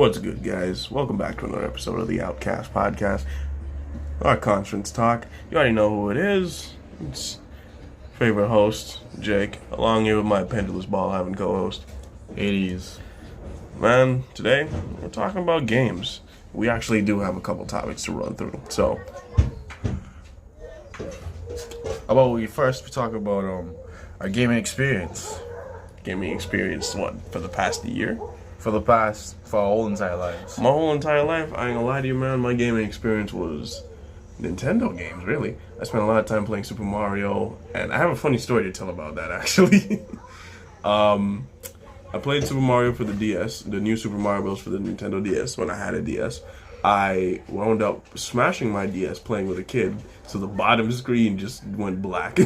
What's good, guys? Welcome back to another episode of the Outcast Podcast, our conference talk. You already know who it is. It's favorite host, Jake, along here with my pendulous ball-having co-host, 80s. Man, today we're talking about games. We actually do have a couple topics to run through, so... How about we talk about our gaming experience? Gaming experience, what, for the past year? For our whole entire lives. My whole entire life, I ain't gonna lie to you, man, my gaming experience was Nintendo games, really. I spent a lot of time playing Super Mario, and I have a funny story to tell about that, actually. I played Super Mario for the DS, the new Super Mario Bros. For the Nintendo DS, when I had a DS. I wound up smashing my DS playing with a kid, so the bottom screen just went black.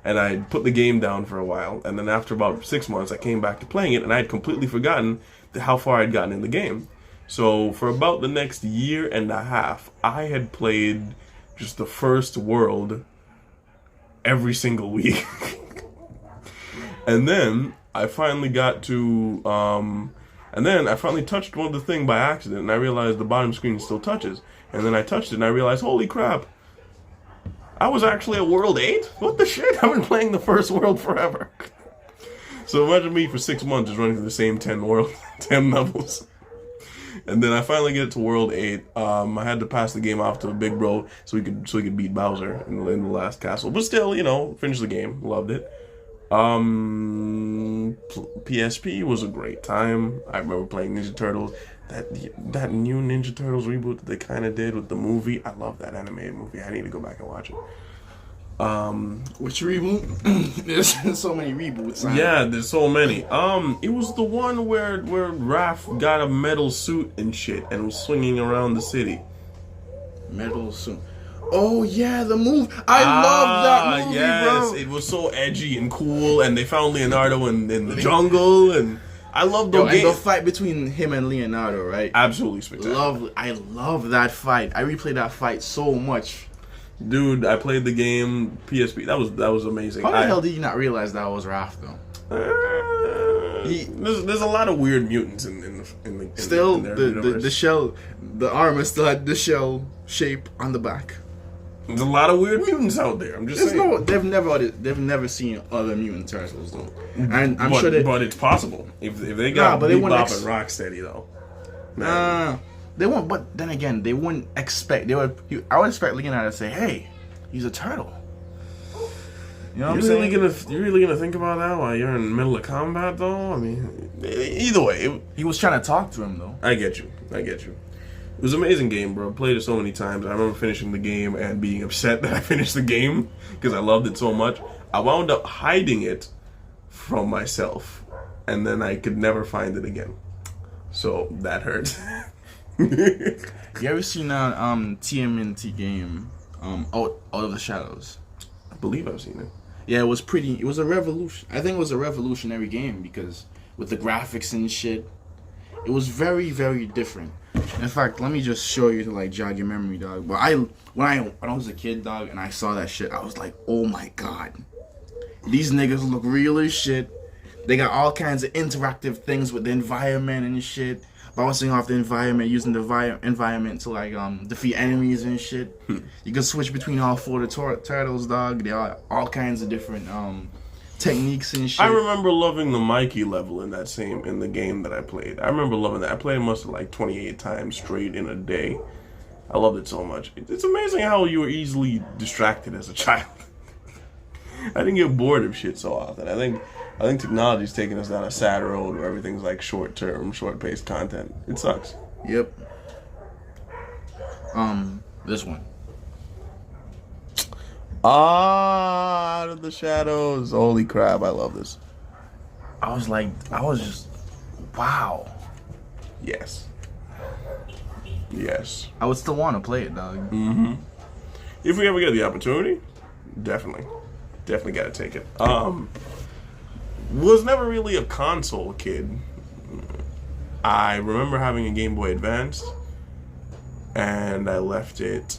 And I put the game down for a while, and then after about 6 months, I came back to playing it, and I had completely forgotten how far I'd gotten in the game. So for about the next year and a half, I had played just the first world every single week. And then I finally got to, I finally touched one of the thing by accident, and I realized the bottom screen still touches. And then I touched it, and I realized, holy crap, I was actually at World 8? What the shit? I've been playing the first world forever. So imagine me for 6 months just running through the same 10 levels. And then I finally get to World 8. I had to pass the game off to a big bro so he could beat Bowser in the last castle. But still, finished the game. Loved it. PSP was a great time. I remember playing Ninja Turtles. That new Ninja Turtles reboot that they kind of did with the movie. I love that animated movie. I need to go back and watch it. Which reboot? There's so many reboots. Yeah, there's so many. It was the one where Raph got a metal suit and shit and was swinging around the city. Metal suit. Oh yeah, the movie. I love that movie, yes, bro. It was so edgy and cool, and they found Leonardo in the jungle, and I love those games. And the fight between him and Leonardo, right? Absolutely spectacular. I love that fight. I replayed that fight so much. Dude, I played the game PSP. That was amazing. How the hell did you not realize that was Raph though? There's a lot of weird mutants in the still universe. The shell, the armor still had the shell shape on the back. There's a lot of weird mutants out there. I'm just saying. They've never seen other mutant turtles though, and but it's possible if they got Bebop and Rocksteady though. They won't. But then again, they wouldn't expect. I would expect Leonardo to say, "Hey, he's a turtle." You know what I'm saying? You're really gonna think about that while you're in the middle of combat though? I mean, either way, he was trying to talk to him though. I get you. It was an amazing game, bro. Played it so many times. I remember finishing the game and being upset that I finished the game because I loved it so much. I wound up hiding it from myself, and then I could never find it again. So that hurt. You ever seen that TMNT game, Out of the Shadows? I believe I've seen it. Yeah, it was a revolution. I think it was a revolutionary game because with the graphics and shit, it was very, very different. In fact, let me just show you to jog your memory, dog. But when I was a kid, dog, and I saw that shit, I was like, oh my god, these niggas look real as shit. They got all kinds of interactive things with the environment and shit, bouncing off the environment, using the environment to defeat enemies and shit. You can switch between all four of the turtles, dog. They all kinds of different techniques and shit. I remember loving the Mikey level in the game that I played. I remember loving that. I played it must have 28 times straight in a day. I loved it so much. It's amazing how you were easily distracted as a child. I didn't get bored of shit so often. I think technology's taking us down a sad road where everything's short-term, short-paced content. It sucks. Yep. This one. Out of the Shadows. Holy crap, I love this. I was just, wow. Yes. I would still want to play it, dog. Mm-hmm. If we ever get the opportunity, definitely gotta take it. Was never really a console kid. I remember having a Game Boy Advance, and I left it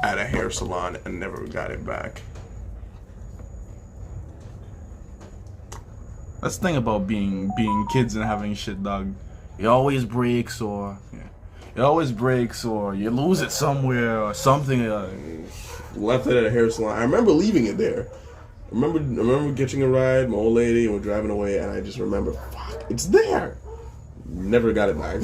at a hair salon and never got it back. That's the thing about being kids and having shit, dog. it always breaks or you lose it somewhere or something. Left it at a hair salon. I remember leaving it there. I remember catching a ride, my old lady, and we're driving away, and I just remember, fuck, it's there. Never got it back.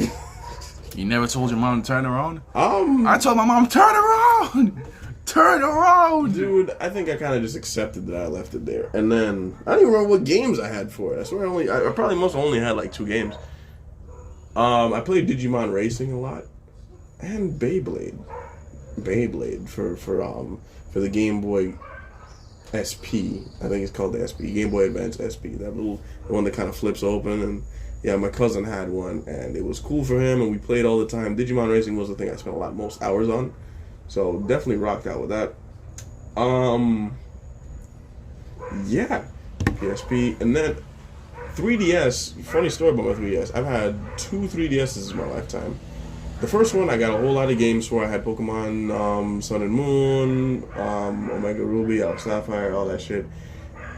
You never told your mom to turn around? I told my mom, turn around! Turn around! Dude, I think I kind of just accepted that I left it there. And then, I don't even remember what games I had for it. I swear I probably must have only had like 2 games. I played Digimon Racing a lot. And Beyblade for the Game Boy SP. I think it's called the SP, Game Boy Advance SP. That the one that kind of flips open. And yeah, my cousin had one, and it was cool for him, and we played all the time. Digimon Racing was the thing I spent most hours on, so definitely rocked out with that. Yeah, PSP, and then 3DS. Funny story about my 3DS. I've had 2 3DSs in my lifetime. The first one I got a whole lot of games for. I had Pokemon Sun and Moon, Omega Ruby, Alpha Sapphire, all that shit.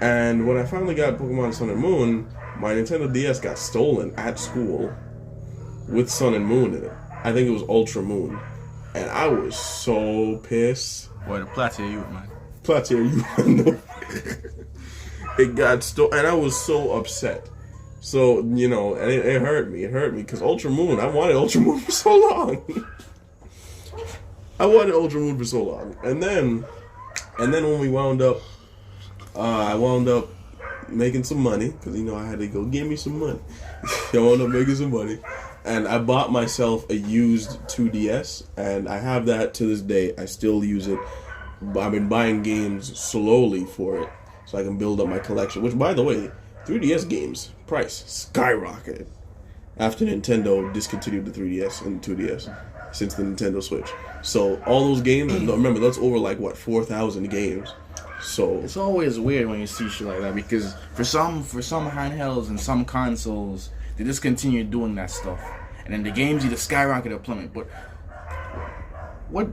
And when I finally got Pokemon Sun and Moon, my Nintendo DS got stolen at school with Sun and Moon in it. I think it was Ultra Moon. And I was so pissed. Boy, the Platia you, man. Platia you. It got stolen, and I was so upset. So, and it hurt me. It hurt me because Ultra Moon, I wanted Ultra Moon for so long. And then when we wound up, I wound up making some money because, I had to go get me some money. I wound up making some money. And I bought myself a used 2DS, and I have that to this day. I still use it. I've been buying games slowly for it so I can build up my collection, which, by the way, 3DS games price skyrocketed after Nintendo discontinued the 3DS and 2DS since the Nintendo Switch. So all those games, and remember that's over 4,000 games. So it's always weird when you see shit like that because for some handhelds and some consoles they just continue doing that stuff, and then the games either skyrocket or plummet. But what's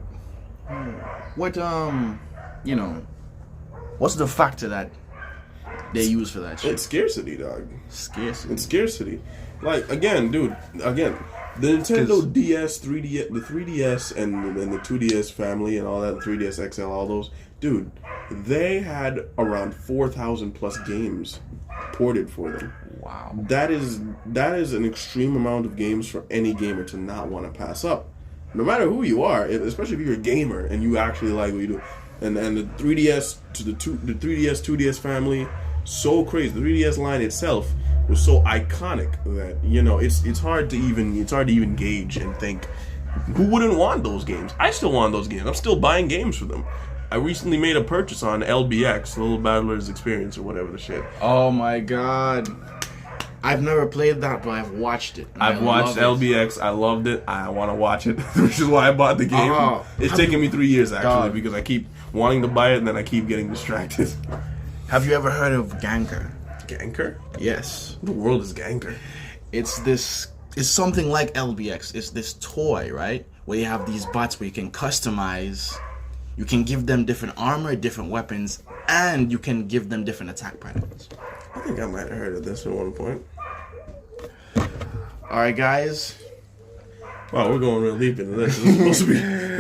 the factor that they use for that shit? It's scarcity, dog. Scarcity. It's scarcity. Again, the Nintendo DS, 3DS, the 3DS and the 2DS family and all that, the 3DS XL, all those, dude, they had around 4,000 plus games ported for them. Wow. That is an extreme amount of games for any gamer to not want to pass up. No matter who you are, especially if you're a gamer and you actually like what you do. And the 3DS to the 3DS, 2DS family, so crazy. The 3DS line itself was so iconic that it's hard to even gauge and think who wouldn't want those games. I still want those games. I'm still buying games for them. I recently made a purchase on LBX, Little Battlers Experience or whatever the shit. Oh my god. I've never played that, but I've watched it. I've watched LBX. I loved it. I want to watch it, which is why I bought the game. It's taken me 3 years actually because I keep wanting to buy it and then I keep getting distracted. Have you ever heard of Ganker? Ganker? Yes. What the world is Ganker? It's something like LBX. It's this toy, right? Where you have these bots where you can customize. You can give them different armor, different weapons, and you can give them different attack patterns. I think I might have heard of this at one point. Alright, guys. Wow, we're going real deep into this. It's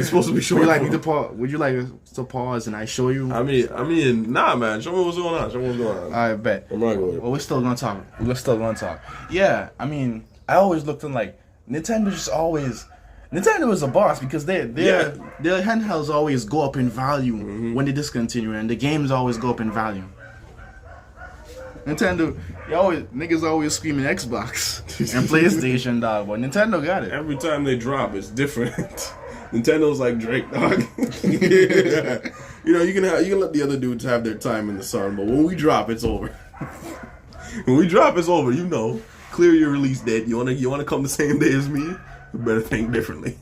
supposed to be short. Would you like to pause and I show you? I mean, nah, man. Show me what's going on. I bet. I'm right with it. Well, we're still gonna talk. Yeah, I mean, I always looked in Nintendo is a boss because their handhelds always go up in value when they discontinue, and the games always go up in value. Nintendo, niggas always screaming Xbox and PlayStation, dog, but Nintendo got it. Every time they drop, it's different. Nintendo's like Drake, dog. You can let the other dudes have their time in the sun, but when we drop, it's over. When we drop, it's over. Clear your release date. You wanna come the same day as me? You better think differently.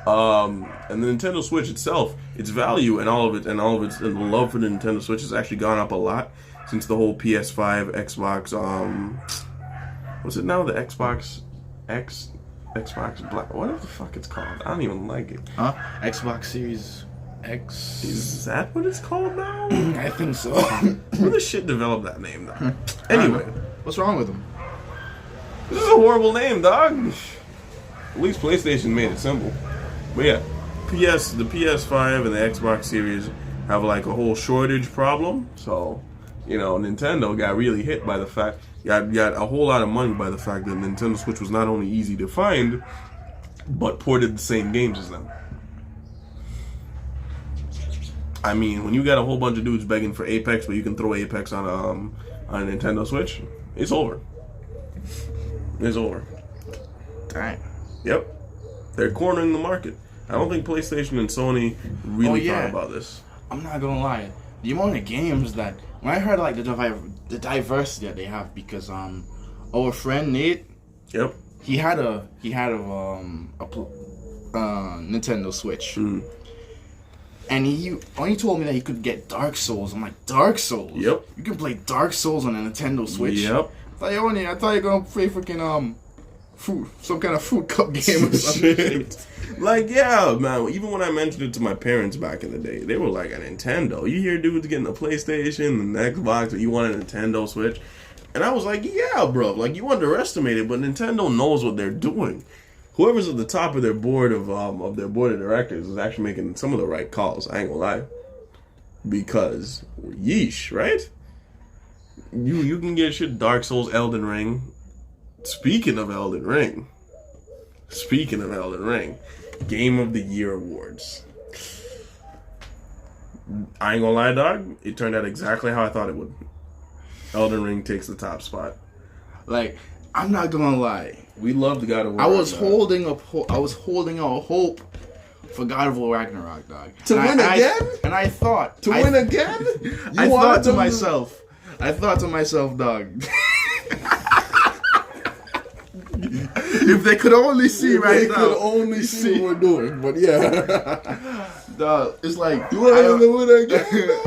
And the Nintendo Switch itself, its value and all of its and the love for the Nintendo Switch has actually gone up a lot since the whole PS5, Xbox, what's it now? The Xbox Black, whatever the fuck it's called. I don't even like it. Huh? Xbox Series X. Is that what it's called now? I think so. Where the shit developed that name though? Anyway, what's wrong with them? horrible name, dog. At least PlayStation made it simple. But yeah, the PS5 and the Xbox Series have like a whole shortage problem. So, Nintendo got really hit by the fact, got a whole lot of money by the fact that Nintendo Switch was not only easy to find, but ported the same games as them. I mean, when you got a whole bunch of dudes begging for Apex, but you can throw Apex on a Nintendo Switch, it's over. It's over. Dang. Yep. They're cornering the market. I don't think PlayStation and Sony really thought about this. I'm not gonna lie. The amount of games that when I heard like the diversity that they have, because our friend Nate, yep, he had a Nintendo Switch, and he told me that he could get Dark Souls. I'm like, Dark Souls? Yep. You can play Dark Souls on a Nintendo Switch? Yep. I thought you were gonna play freaking some kind of fruit cup game or something. Like, yeah, man. Even when I mentioned it to my parents back in the day, they were like, a Nintendo? You hear dudes getting a PlayStation and the Xbox, but you want a Nintendo Switch? And I was like, yeah, bro. Like, you underestimate it, but Nintendo knows what they're doing. Whoever's at the top of their board of their board of directors is actually making some of the right calls. I ain't gonna lie. Because, yeesh, right? You can get shit Dark Souls, Elden Ring. Speaking of Elden Ring, Game of the Year awards. I ain't gonna lie, dog. It turned out exactly how I thought it would. Elden Ring takes the top spot. Like, I'm not gonna lie. We love the God of War. I was holding out hope for God of War Ragnarok, dog. To win again? And I thought win again? I thought to myself, dog. If they could only see right now. They could only see what we're doing, but yeah. Dog, it's like, you want to win again, dog?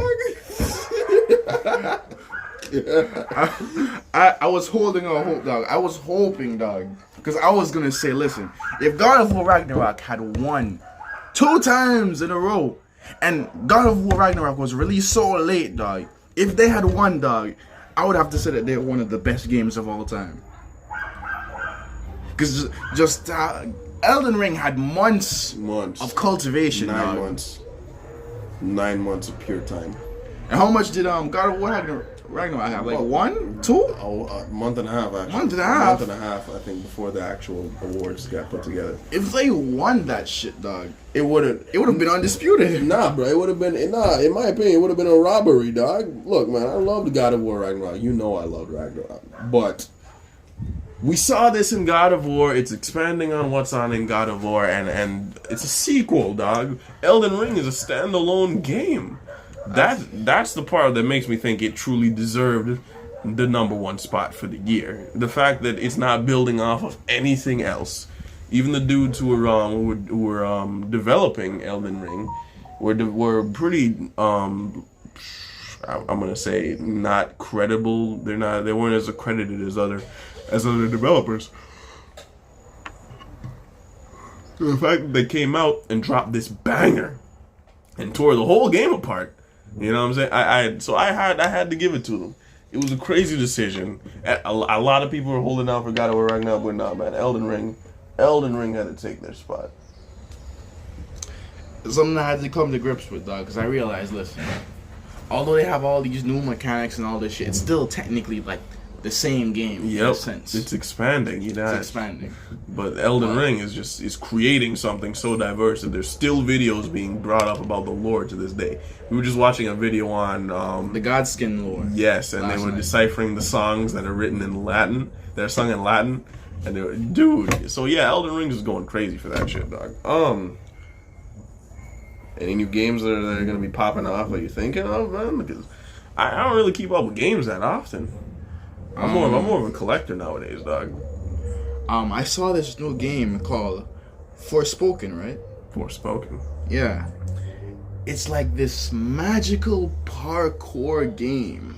I was holding out hope, dog. I was hoping, dog. Because I was going to say, listen, if God of War Ragnarok had won 2 times in a row, and God of War Ragnarok was released so late, dog, if they had won, dog, I would have to say that they're one of the best games of all time. Because just Elden Ring had months of cultivation. 9 months. 9 months of pure time. And how much did God of War Ragnarok have? Like 1, 2? A month and a half, actually. Month and a half? Month and a half, I think, before the actual awards got put together. If they won that shit, dog, it would have been undisputed. Nah, bro, it would have been, in my opinion, it would have been a robbery, dog. Look, man, I love the God of War Ragnarok. You know I love Ragnarok. But we saw this in God of War. It's expanding on what's on in God of War, and it's a sequel, dog. Elden Ring is a standalone game. That's the part that makes me think it truly deserved the #1 spot for the year. The fact that it's not building off of anything else. Even the dudes who were developing Elden Ring were pretty I'm gonna say not credible. They weren't as accredited as other developers. The fact that they came out and dropped this banger and tore the whole game apart. You know what I'm saying? I had to give it to them. It was a crazy decision. A lot of people were holding out for God of War Ragnarok, but nah, man, Elden Ring had to take their spot. Something I had to come to grips with, dog, because I realized, listen, although they have all these new mechanics and all this shit, it's still technically like the same game. Yep, in a sense. it's expanding. You know, it's expanding. But Elden Ring is creating something so diverse that there's still videos being brought up about the lore to this day. We were just watching a video on the Godskin lore. Yes, and they were deciphering the songs that are written in Latin. They're sung in Latin, and they were, dude. So yeah, Elden Ring is going crazy for that shit, dog. Any new games that are gonna be popping off? Are you thinking of, man? Because I don't really keep up with games that often. I'm more of a collector nowadays, dog. I saw this new game called Forspoken, right? Forspoken. Yeah. It's like this magical parkour game.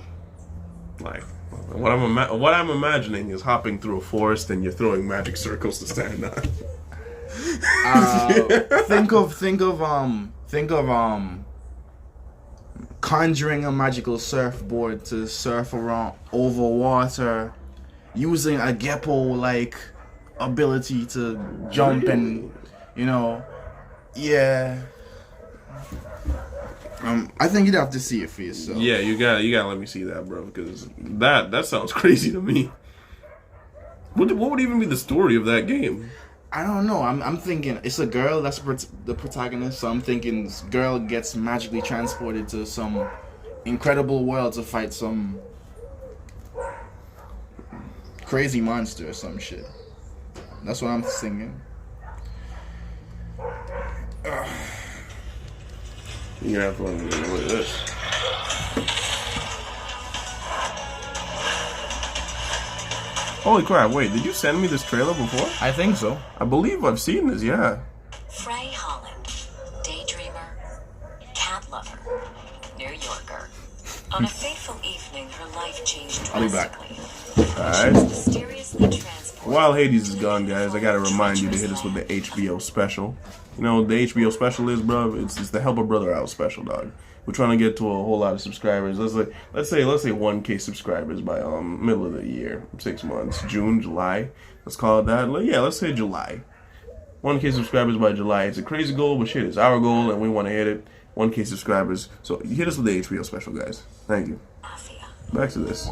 Like, what I'm imagining is hopping through a forest and you're throwing magic circles to stand on. Think of conjuring a magical surfboard to surf around over water using a Geppo like ability to jump and yeah. I think you'd have to see it for yourself. Yeah, you gotta let me see that, bro, because that sounds crazy to me. What would even be the story of that game? I don't know. I'm thinking it's a girl that's the protagonist. So I'm thinking this girl gets magically transported to some incredible world to fight some crazy monster or some shit. That's what I'm thinking. You're gonna have fun with this. Holy crap, wait, did you send me this trailer before? I think so. I believe I've seen this, yeah. Frey Holland, daydreamer, cat lover, New Yorker. On a fateful evening, her life changed I'll be back. drastically. Alright. Mysteriously transported. While Hades is gone, guys, I gotta remind you to hit us with the HBO special. You know what the HBO special is, bro? It's the Help a Brother Out special, dog. We're trying to get to a whole lot of subscribers. Let's say 1K subscribers by middle of the year, 6 months, June, July. Let's call it that. Yeah, let's say July. 1K subscribers by July. It's a crazy goal, but shit, it's our goal, and we want to hit it. 1K subscribers. So hit us with the HBO special, guys. Thank you. Afia. Back to this.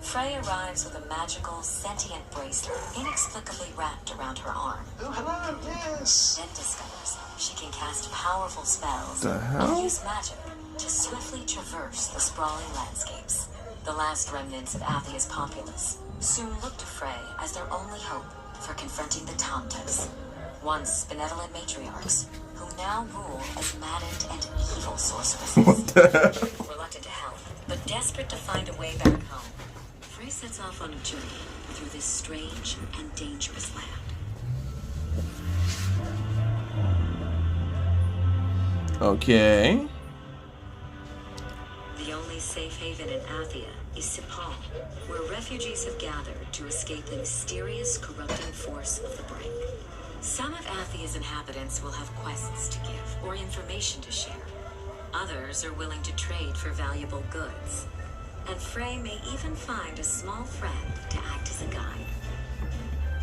Frey arrives with a magical, sentient bracelet inexplicably wrapped around her arm. Oh, hello, yes. Then discovers she can cast powerful spells The hell? and use magic to swiftly traverse the sprawling landscapes. The last remnants of Athia's populace soon look to Frey as their only hope for confronting the Tantas, once benevolent matriarchs who now rule as maddened and evil sorceresses. What the hell? Reluctant to help, but desperate to find a way back home, Frey sets off on a journey through this strange and dangerous land. Okay. The only safe haven in Athia is Sepal, where refugees have gathered to escape the mysterious corrupting force of the Brink. Some of Athia's inhabitants will have quests to give or information to share. Others are willing to trade for valuable goods. And Frey may even find a small friend to act as a guide.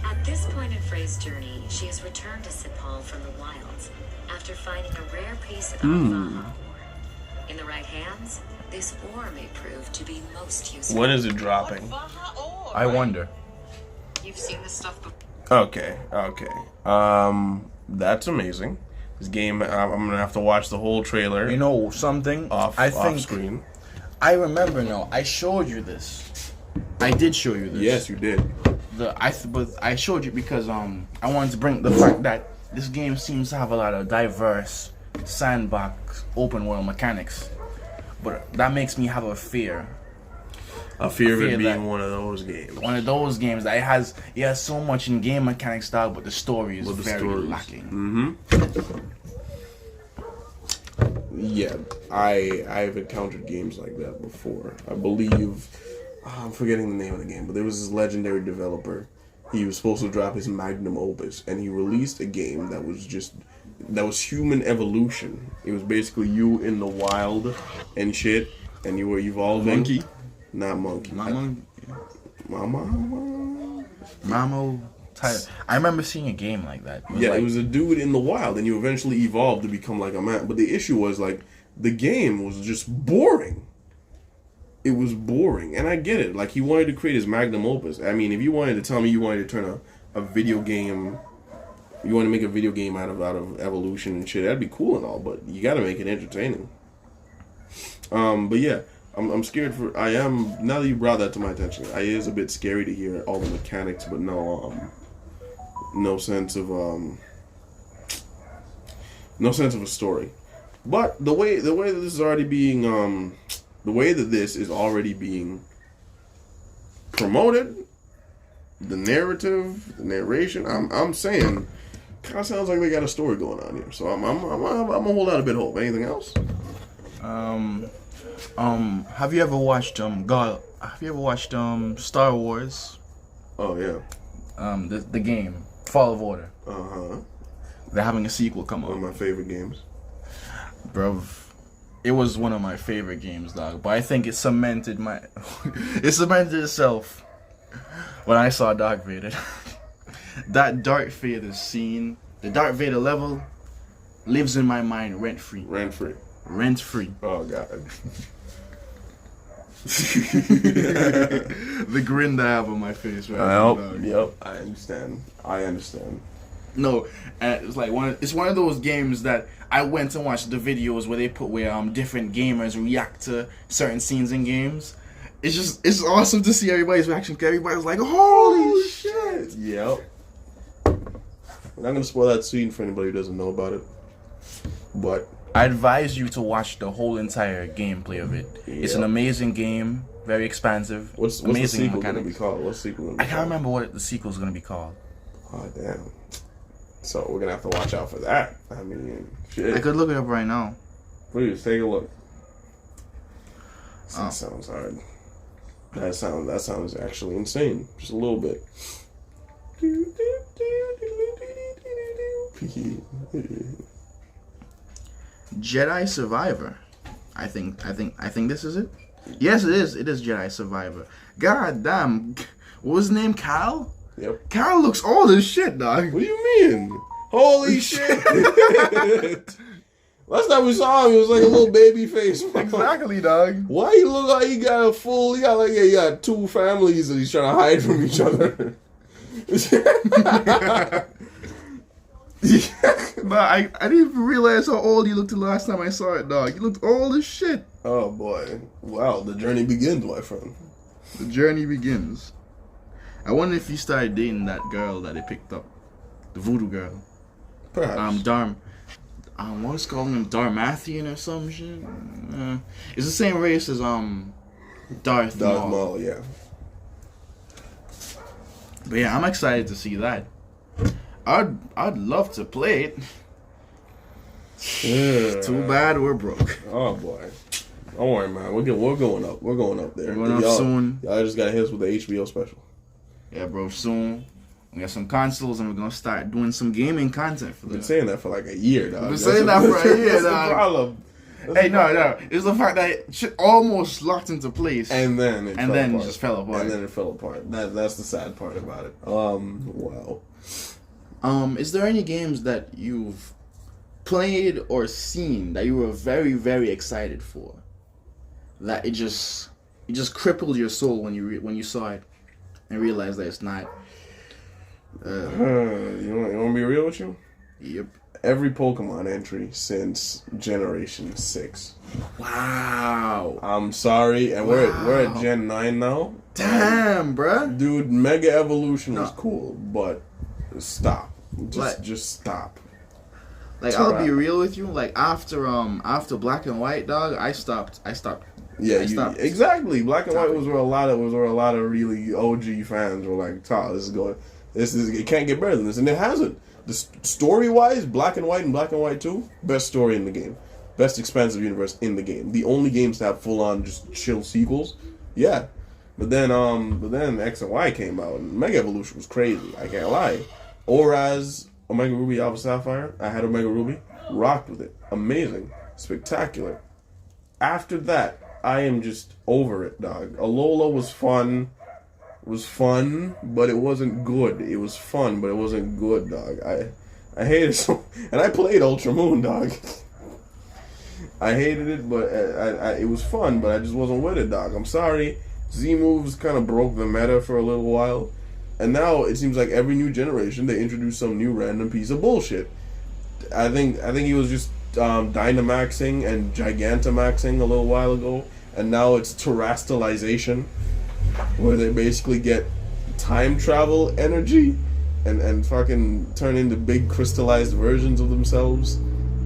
At this point in Frey's journey, she has returned to Sepal from the wilds after finding a rare piece of Alvaha ore. In the right hands, this ore may prove to be most useful. When is it dropping? I wonder. You've seen this stuff before. Okay. That's amazing. This game, I'm gonna have to watch the whole trailer. You know something? off screen. I remember now. I showed you this. I did show you this. Yes, you did. But I showed you because I wanted to bring the fact that this game seems to have a lot of diverse sandbox open world mechanics. But that makes me have a fear. A fear of it that- being one of those games. One of those games that it has so much in game mechanics style, but the story is very lacking. Yeah, I've encountered games like that before. I believe I'm forgetting the name of the game, but there was this legendary developer. He was supposed to drop his magnum opus, and he released a game that was human evolution. It was basically you in the wild and shit, and you were evolving. Monkey? Not monkey. Mama. Tyler. I remember seeing a game like that. It was a dude in the wild, and you eventually evolved to become like a man. But the issue was like the game was just boring. It was boring, and I get it. Like he wanted to create his magnum opus. I mean, if you wanted to tell me you wanted to turn a video game, you want to make a video game out of evolution and shit, that'd be cool and all. But you got to make it entertaining. But yeah. I'm scared for. I am now that you brought that to my attention. It is a bit scary to hear all the mechanics, but no sense of a story. But the way that this is already being promoted, the narrative, the narration, I'm saying, kind of sounds like they got a story going on here. So I'm gonna hold out a bit of hope. Anything else? Have you ever watched Star Wars? Oh yeah. The game Fall of Order. They're having a sequel come One out. of my favorite games. Bruv, it was one of my favorite games, dog. But I think it cemented itself when I saw Darth Vader. That Darth Vader scene, the Darth Vader level, lives in my mind rent free. Rent free. Rent free. Oh God. The grin that I have on my face right now. Dog. Yep. I understand. No, it's like it's one of those games that I went and watched the videos where they put where different gamers react to certain scenes in games. It's awesome to see everybody's reaction. Everybody's like, "Holy shit!" Yep. I'm not gonna spoil that scene for anybody who doesn't know about it, but I advise you to watch the whole entire gameplay of it. It's an amazing game, very expansive. What's the sequel gonna be called? What's the sequel gonna be I can't remember what the sequel's gonna be called. Oh damn! So we're gonna have to watch out for that. I mean, shit. I could look it up right now. Please take a look. That sounds hard. That sounds actually insane. Just a little bit. Jedi Survivor. I think this is it. Yes, it is. It is Jedi Survivor. God damn. What was his name? Cal? Yep. Cal looks old as shit, dog. What do you mean? Holy shit! Last time we saw him, he was like a little baby face. Exactly, dog. Why he look like he got he got two families and he's trying to hide from each other? But I didn't even realize how old he looked the last time I saw it, dog. He looked old as shit. Oh boy. Wow, the journey begins, my friend. The journey begins. I wonder if he started dating that girl that they picked up. The voodoo girl. Perhaps. What's calling him? Darmathian or some shit? It's the same race as Darth Maul. Yeah. But yeah, I'm excited to see that. I'd love to play it. Yeah. Too bad we're broke. Oh boy. Don't worry, man. We're going up. We're going up there. We're going up soon. Y'all just got hit us with the HBO special. Yeah, bro. Soon we got some consoles and we're gonna start doing some gaming content for them. I've been saying that for like a year, dog. I've been saying that for a year, That's dog. the problem. Hey, no. It's the fact that shit almost locked into place. And then it just fell apart. And then it fell apart. That's the sad part about it. Wow. Is there any games that you've played or seen that you were very, very excited for? That it just crippled your soul when you saw it and realized that it's not. You want to be real with you? Yep. Every Pokemon entry since Generation 6. Wow. I'm sorry, and we're at Gen 9 now. Damn, bruh. Dude, Mega Evolution was cool, but stop. Just stop. Like, I'll be real with you. Like, after Black and White, dog, I stopped. Yeah, exactly. Black and White was where a lot of really OG fans were like, it can't get better than this, and it hasn't. The story-wise, Black and White 2, best story in the game, best expansive universe in the game. The only games to have full-on just chill sequels, yeah. But then X and Y came out, and Mega Evolution was crazy. I can't lie. Oraz, Omega Ruby, Alpha Sapphire. I had Omega Ruby, rocked with it, amazing, spectacular. After that, I am just over it, dog. Alola was fun. But it wasn't good. It was fun, but it wasn't good, dog. I hated it so, and I played Ultra Moon, dog. I hated it, but it was fun, but I just wasn't with it, dog. I'm sorry. Z moves kind of broke the meta for a little while, and now it seems like every new generation they introduce some new random piece of bullshit. I think he was just Dynamaxing and Gigantamaxing a little while ago, and now it's Terastallization, where they basically get time travel energy and fucking turn into big crystallized versions of themselves,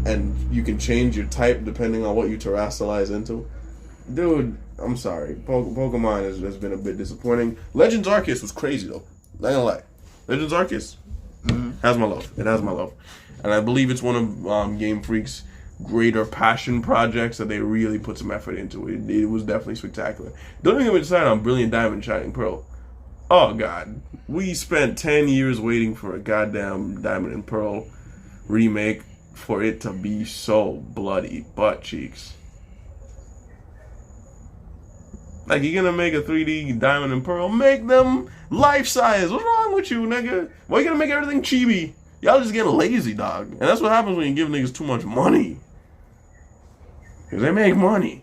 and you can change your type depending on what you terastallize into. Dude, I'm sorry. Pokemon has been a bit disappointing. Legends Arceus was crazy though. Not gonna lie. Legends Arceus has my love. It has my love. And I believe it's one of Game Freak's greater passion projects that they really put some effort into. It was definitely spectacular. Don't even decide on Brilliant Diamond Shining Pearl. Oh god. We spent 10 years waiting for a goddamn Diamond and Pearl remake for it to be so bloody butt cheeks. Like, you're gonna make a 3D Diamond and Pearl, make them life size. What's wrong with you, nigga? Why you gonna make everything chibi? Y'all just getting lazy, dog. And that's what happens when you give niggas too much money. Because they make money.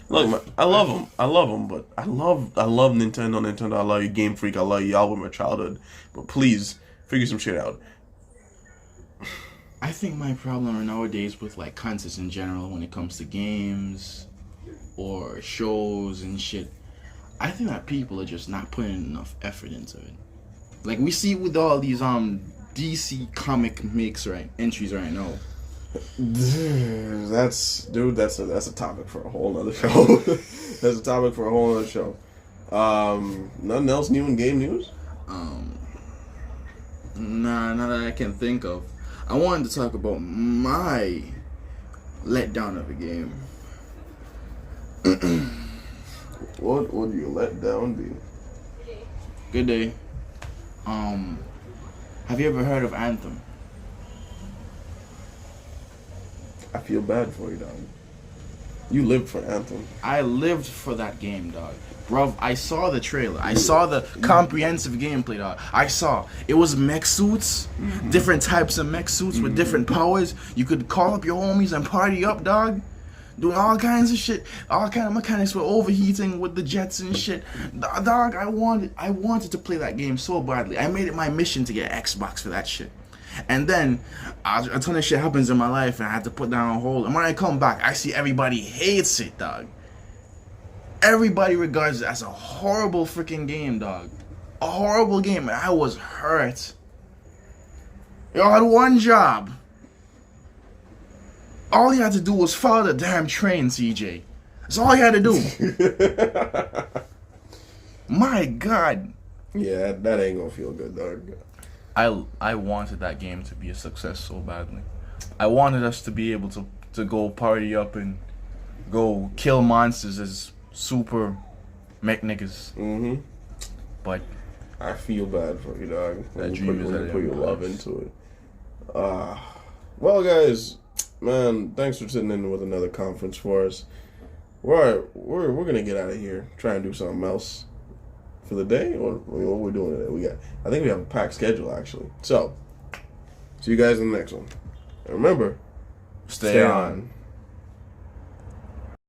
Look, man, I love them, but I love Nintendo. I love you, Game Freak. I love y'all with my childhood. But please, figure some shit out. I think my problem nowadays with like concerts in general, when it comes to games or shows and shit, I think that people are just not putting enough effort into it. Like we see with all these DC comic makes entries right now. That's a topic for a whole nother show. That's a topic for a whole nother show. Nothing else new in game news? Nah, not that I can think of. I wanted to talk about my letdown of a game. What would your letdown be? Good day. Have you ever heard of Anthem? I feel bad for you, dog. You lived for Anthem. I lived for that game, dog. Bruv, I saw the trailer. I saw the comprehensive gameplay, dog. I saw. It was mech suits. Different types of mech suits with different powers. You could call up your homies and party up, dog. Doing all kinds of shit. All kind of mechanics with overheating with the jets and shit. Dog, I wanted to play that game so badly. I made it my mission to get Xbox for that shit. And then a ton of shit happens in my life and I had to put down a hold. And when I come back, I see everybody hates it, dog. Everybody regards it as a horrible freaking game, dog. A horrible game, and I was hurt. Y'all had one job. All you had to do was follow the damn train, CJ. That's all you had to do. My God. Yeah, that ain't gonna feel good, dog. I wanted that game to be a success so badly. I wanted us to be able to go party up and go kill monsters as super mech niggas. Mm-hmm. But I feel bad for you, dog. That dream is put your love into it. Well, guys, man, thanks for sitting in with another conference for us. We're gonna get out of here. Try and do something else for the day, or what we're doing today. I think we have a packed schedule actually. So, see you guys in the next one. And remember, stay on.